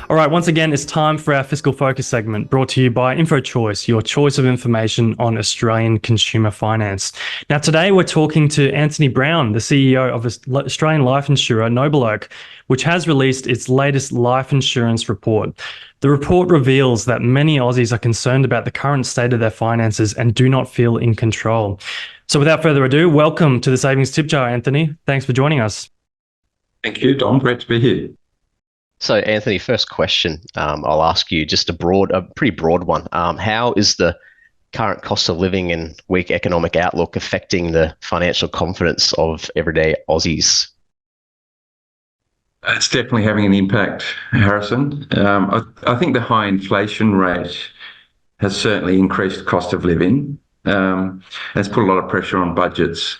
All right, once again, it's time for our Fiscal Focus segment brought to you by InfoChoice, your choice of information on Australian consumer finance. Now, today we're talking to Anthony Brown, the CEO of Australian life insurer NobleOak, which has released its latest life insurance report. The report reveals that many Aussies are concerned about the current state of their finances and do not feel in control. So without further ado, welcome to the Savings Tip Jar, Anthony. Thanks for joining us. Thank you, Dom. Great to be here. So, Anthony, first question, I'll ask you just a pretty broad one. How is the current cost of living and weak economic outlook affecting the financial confidence of everyday Aussies? It's definitely having an impact, Harrison. I think the high inflation rate has certainly increased the cost of living. It's put a lot of pressure on budgets.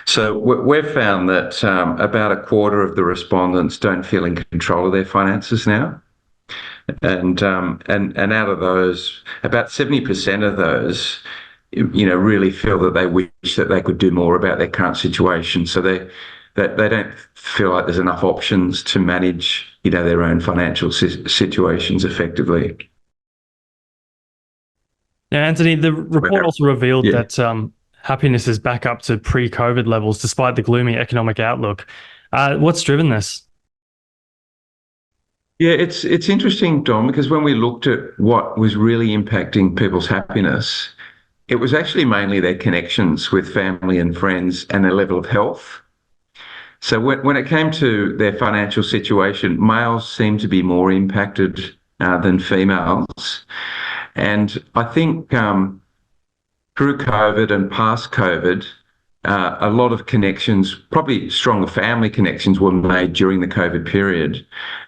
So we've found that about a quarter of the respondents don't feel in control of their finances now. And out of those, about 70% of those, really feel that they wish that they could do more about their current situation. So they don't feel like there's enough options to manage, their own financial situations effectively. Now, Anthony, the report also revealed that happiness is back up to pre-COVID levels despite the gloomy economic outlook. What's driven this? Yeah, it's interesting, Dom, because when we looked at what was really impacting people's happiness, it was actually mainly their connections with family and friends and their level of health. So when it came to their financial situation, males seemed to be more impacted than females. And I think through COVID and past COVID, a lot of connections, probably stronger family connections, were made during the COVID period.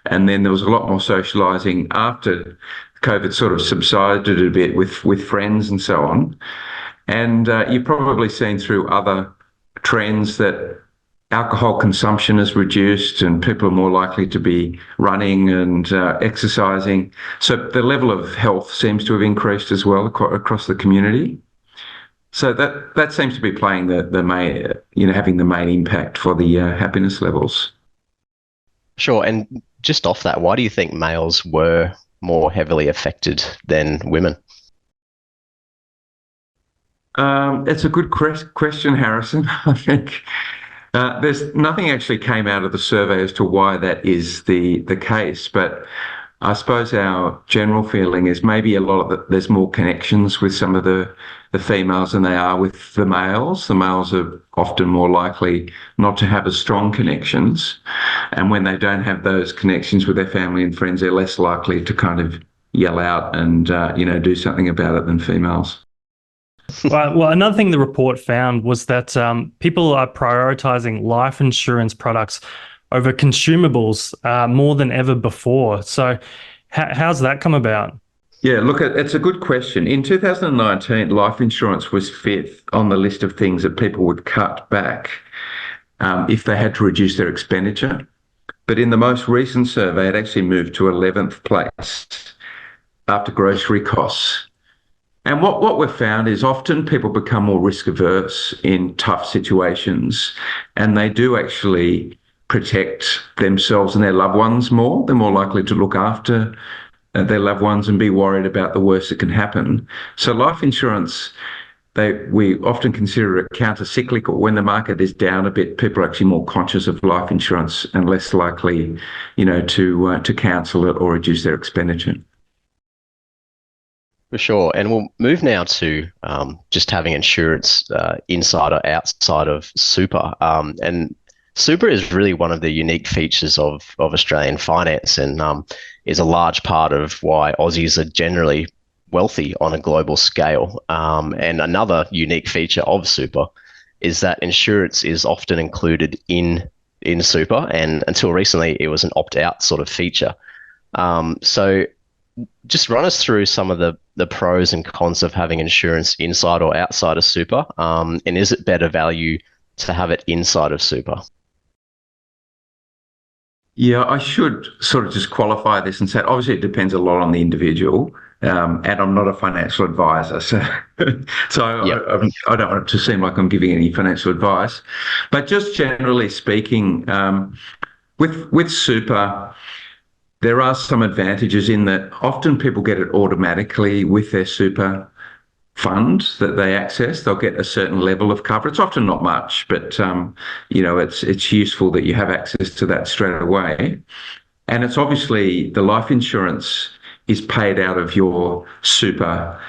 And then there was a lot more socialising after COVID sort of subsided a bit with friends and so on. And you've probably seen through other trends that alcohol consumption has reduced and people are more likely to be running and exercising. So the level of health seems to have increased as well across the community. So that seems to be playing the main, having the main impact for the happiness levels. Sure. And just off that, why do you think males were more heavily affected than women? It's a good question, Harrison. I think there's nothing actually came out of the survey as to why that is the case, but I suppose our general feeling is maybe there's more connections with some of the females than they are with the males. The males are often more likely not to have as strong connections, and when they don't have those connections with their family and friends, they're less likely to kind of yell out and do something about it than females. Well, another thing the report found was that people are prioritizing life insurance products over consumables more than ever before. So how's that come about? Yeah, look, it's a good question. In 2019, life insurance was fifth on the list of things that people would cut back if they had to reduce their expenditure. But in the most recent survey, it actually moved to 11th place after grocery costs. And what we've found is often people become more risk averse in tough situations, and they do actually protect themselves and their loved ones more. They're more likely to look after their loved ones and be worried about the worst that can happen. So life insurance, we often consider it counter-cyclical. When the market is down a bit, people are actually more conscious of life insurance and less likely, to cancel it or reduce their expenditure. For sure. And we'll move now to just having insurance inside or outside of super. And super is really one of the unique features of Australian finance and is a large part of why Aussies are generally wealthy on a global scale. And another unique feature of super is that insurance is often included in super, and until recently it was an opt-out sort of feature. So just run us through some of the pros and cons of having insurance inside or outside of super, and is it better value to have it inside of super? Yeah, I should sort of just qualify this and say, obviously it depends a lot on the individual, and I'm not a financial advisor, so I don't want it to seem like I'm giving any financial advice. But just generally speaking, with super, there are some advantages in that often people get it automatically with their super fund that they access. They'll get a certain level of cover. It's often not much, but it's useful that you have access to that straight away. And it's obviously the life insurance is paid out of your super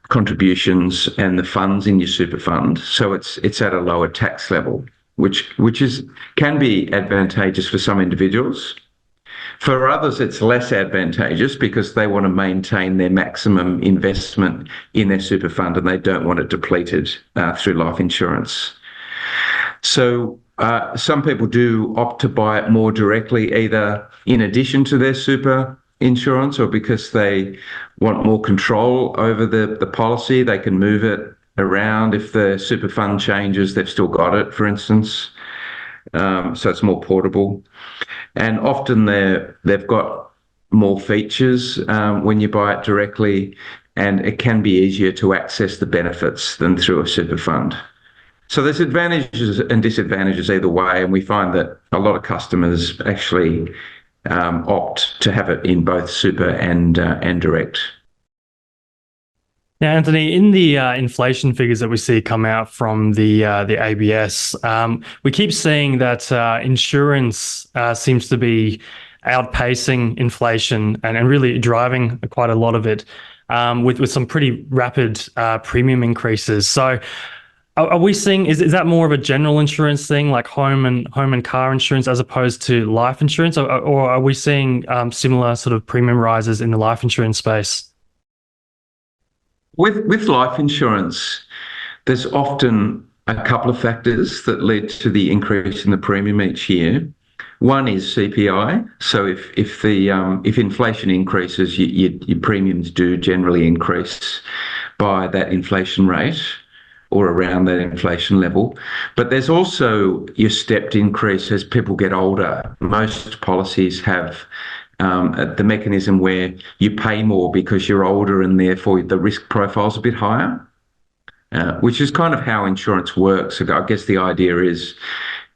contributions and the funds in your super fund. So it's at a lower tax level, which can be advantageous for some individuals. For others, it's less advantageous because they want to maintain their maximum investment in their super fund and they don't want it depleted through life insurance. So some people do opt to buy it more directly, either in addition to their super insurance or because they want more control over the policy. They can move it around. If the super fund changes, they've still got it, for instance. So it's more portable. And often they've got more features when you buy it directly, and it can be easier to access the benefits than through a super fund. So there's advantages and disadvantages either way, and we find that a lot of customers actually opt to have it in both super and direct. Now, Anthony, in the inflation figures that we see come out from the ABS, we keep seeing that insurance seems to be outpacing inflation and really driving quite a lot of it with some pretty rapid premium increases. So are we seeing, is that more of a general insurance thing like home and car insurance as opposed to life insurance, or are we seeing similar sort of premium rises in the life insurance space? With life insurance, there's often a couple of factors that lead to the increase in the premium each year. One is CPI. So if inflation increases, your premiums do generally increase by that inflation rate or around that inflation level. But there's also your stepped increase as people get older. Most policies have the mechanism where you pay more because you're older and therefore the risk profile's a bit higher, which is kind of how insurance works. So I guess the idea is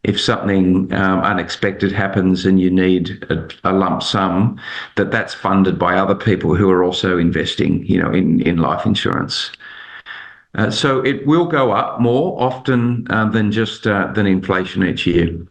if something unexpected happens and you need a lump sum, that's funded by other people who are also investing, in life insurance. So it will go up more often than inflation each year.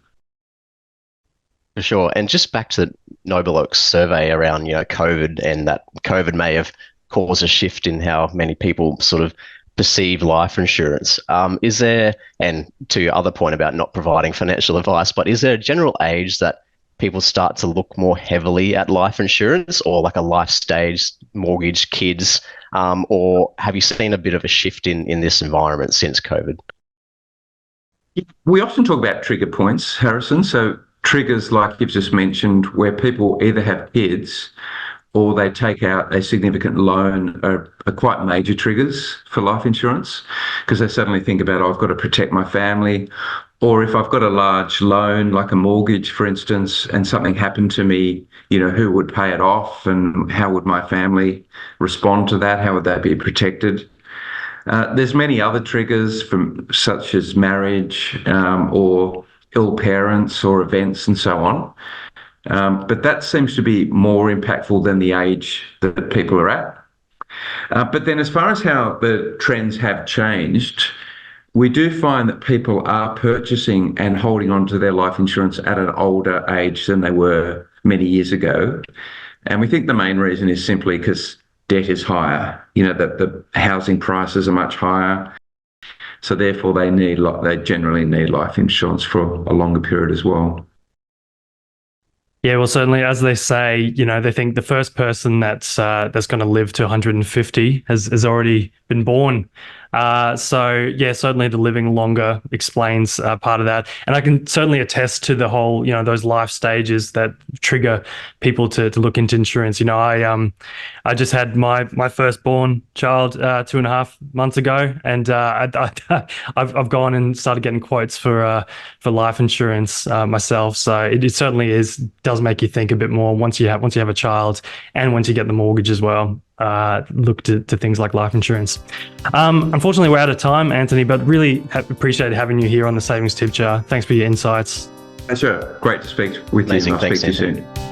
For sure. And just back to NobleOak's survey around, COVID, and that COVID may have caused a shift in how many people sort of perceive life insurance. Is there, and to your other point about not providing financial advice, but is there a general age that people start to look more heavily at life insurance, or like a life stage, mortgage, kids, or have you seen a bit of a shift in this environment since COVID? We often talk about trigger points, Harrison. So triggers like you've just mentioned, where people either have kids or they take out a significant loan, are quite major triggers for life insurance, because they suddenly think about, I've got to protect my family. Or if I've got a large loan, like a mortgage, for instance, and something happened to me, who would pay it off and how would my family respond to that? How would they be protected? There's many other triggers such as marriage or ill parents or events and so on. But that seems to be more impactful than the age that people are at. But then as far as how the trends have changed, we do find that people are purchasing and holding on to their life insurance at an older age than they were many years ago. And we think the main reason is simply because debt is higher, that the housing prices are much higher. So therefore they generally need life insurance for a longer period as well. Yeah, well, certainly, as they say, they think the first person that's going to live to 150 has already been born. So yeah, certainly the living longer explains part of that, and I can certainly attest to the whole, those life stages that trigger people to look into insurance. I just had my firstborn child 2.5 months ago, and I've gone and started getting quotes for life insurance myself. So it certainly does make you think a bit more once you have a child, and once you get the mortgage as well. Look to things like life insurance. Unfortunately, we're out of time, Anthony, but really appreciate having you here on the Savings Tip Jar. Thanks for your insights. Sure. Great to speak with you. Amazing. I'll Thanks, speak to you Anthony. soon.